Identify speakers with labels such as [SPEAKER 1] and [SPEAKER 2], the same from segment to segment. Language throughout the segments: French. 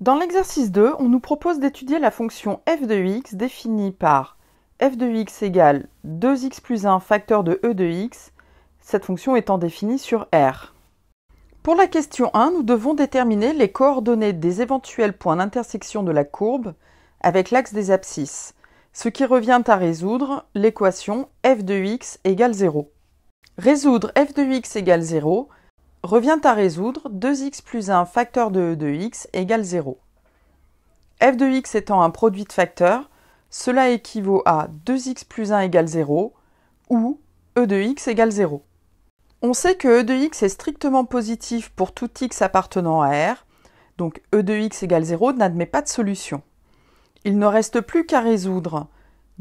[SPEAKER 1] Dans l'exercice 2, on nous propose d'étudier la fonction f de x définie par f de x égale 2x plus 1 facteur de e de x, cette fonction étant définie sur R. Pour la question 1, nous devons déterminer les coordonnées des éventuels points d'intersection de la courbe avec l'axe des abscisses, ce qui revient à résoudre l'équation f de x égale 0. Résoudre f de x égale 0 revient à résoudre 2x plus 1 facteur de e de x égale 0. f de x étant un produit de facteurs, cela équivaut à 2x plus 1 égale 0 ou e de x égale 0. On sait que e de x est strictement positif pour tout x appartenant à R, donc e de x égale 0 n'admet pas de solution. Il ne reste plus qu'à résoudre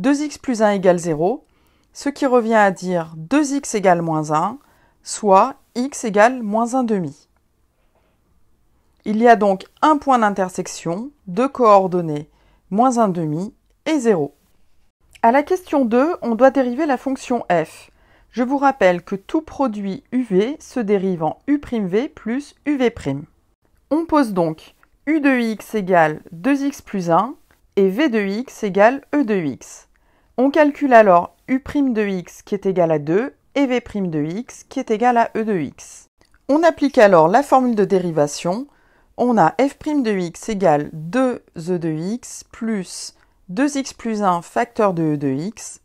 [SPEAKER 1] 2x plus 1 égale 0, ce qui revient à dire 2x égale moins 1, soit x égale moins 1 demi. Il y a donc un point d'intersection, deux coordonnées, moins 1 demi et 0. À la question 2, on doit dériver la fonction f. Je vous rappelle que tout produit UV se dérive en u'v plus UV'. On pose donc u de x égale 2x plus 1 et v de x égale e de x. On calcule alors u' de x qui est égal à 2 et v' de x qui est égal à e de x. On applique alors la formule de dérivation. On a f' de x égale 2e de x plus 2x plus 1 facteur de e de x.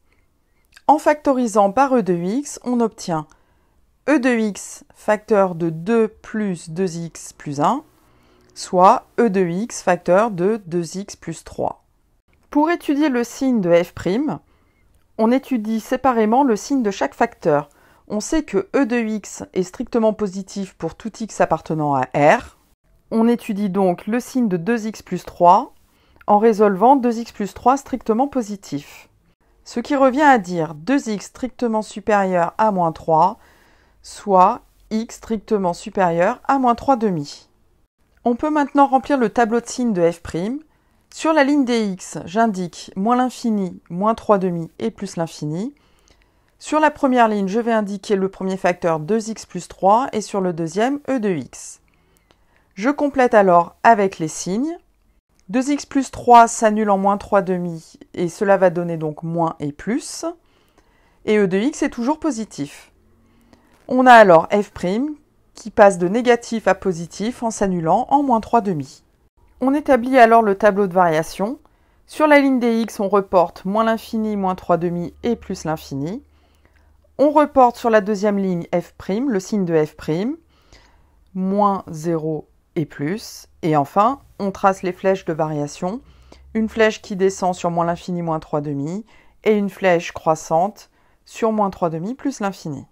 [SPEAKER 1] En factorisant par e de x, on obtient e de x facteur de 2 plus 2x plus 1, soit e de x facteur de 2x plus 3. Pour étudier le signe de f', on étudie séparément le signe de chaque facteur. On sait que e de x est strictement positif pour tout x appartenant à R. On étudie donc le signe de 2x plus 3 en résolvant 2x plus 3 strictement positif. Ce qui revient à dire 2x strictement supérieur à moins 3, soit x strictement supérieur à moins 3 demi. On peut maintenant remplir le tableau de signes de f'. Sur la ligne des x, j'indique moins l'infini, moins 3 demi et plus l'infini. Sur la première ligne, je vais indiquer le premier facteur 2x plus 3 et sur le deuxième, e de x. Je complète alors avec les signes. 2x plus 3 s'annule en moins 3 demi et cela va donner donc moins et plus. Et e de x est toujours positif. On a alors f' qui passe de négatif à positif en s'annulant en moins 3 demi. On établit alors le tableau de variation. Sur la ligne des x, on reporte moins l'infini, moins 3 demi et plus l'infini. On reporte sur la deuxième ligne f', le signe de f', moins 0 et plus. Et enfin, on trace les flèches de variation. Une flèche qui descend sur moins l'infini, moins 3 demi et une flèche croissante sur moins 3 demi plus l'infini.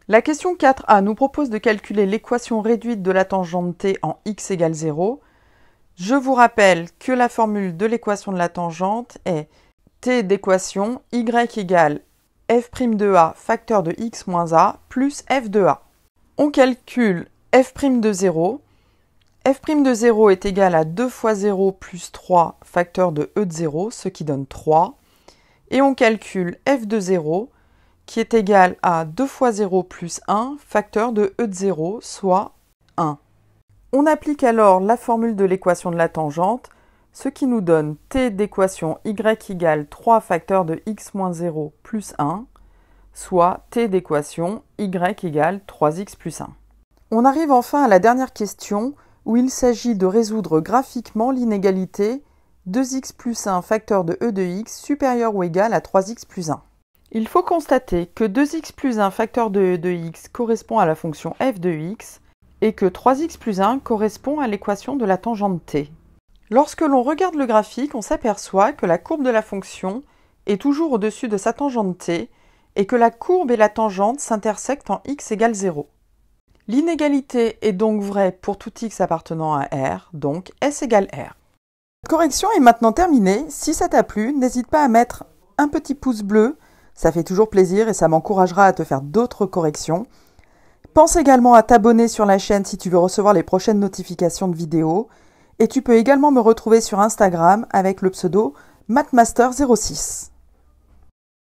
[SPEAKER 1] La question 4a nous propose de calculer l'équation réduite de la tangente t en x égale 0. Je vous rappelle que la formule de l'équation de la tangente est t d'équation y égale f' de a facteur de x moins a plus f de a. On calcule f' de 0. f' de 0 est égal à 2 fois 0 plus 3 facteur de e de 0, ce qui donne 3. Et on calcule f de 0 qui est égal à 2 fois 0 plus 1 facteur de e de 0, soit 1. On applique alors la formule de l'équation de la tangente, ce qui nous donne t d'équation y égale 3 facteur de x moins 0 plus 1, soit t d'équation y égale 3x plus 1. On arrive enfin à la dernière question, où il s'agit de résoudre graphiquement l'inégalité 2x plus 1 facteur de e de x supérieur ou égal à 3x plus 1. Il faut constater que 2x plus 1 facteur de e de x correspond à la fonction f de x et que 3x plus 1 correspond à l'équation de la tangente t. Lorsque l'on regarde le graphique, on s'aperçoit que la courbe de la fonction est toujours au-dessus de sa tangente t et que la courbe et la tangente s'intersectent en x égale 0. L'inégalité est donc vraie pour tout x appartenant à R, donc S égale R. Cette correction est maintenant terminée. Si ça t'a plu, n'hésite pas à mettre un petit pouce bleu, ça fait toujours plaisir et ça m'encouragera à te faire d'autres corrections. Pense également à t'abonner sur la chaîne si tu veux recevoir les prochaines notifications de vidéos. Et tu peux également me retrouver sur Instagram avec le pseudo mathmaster06.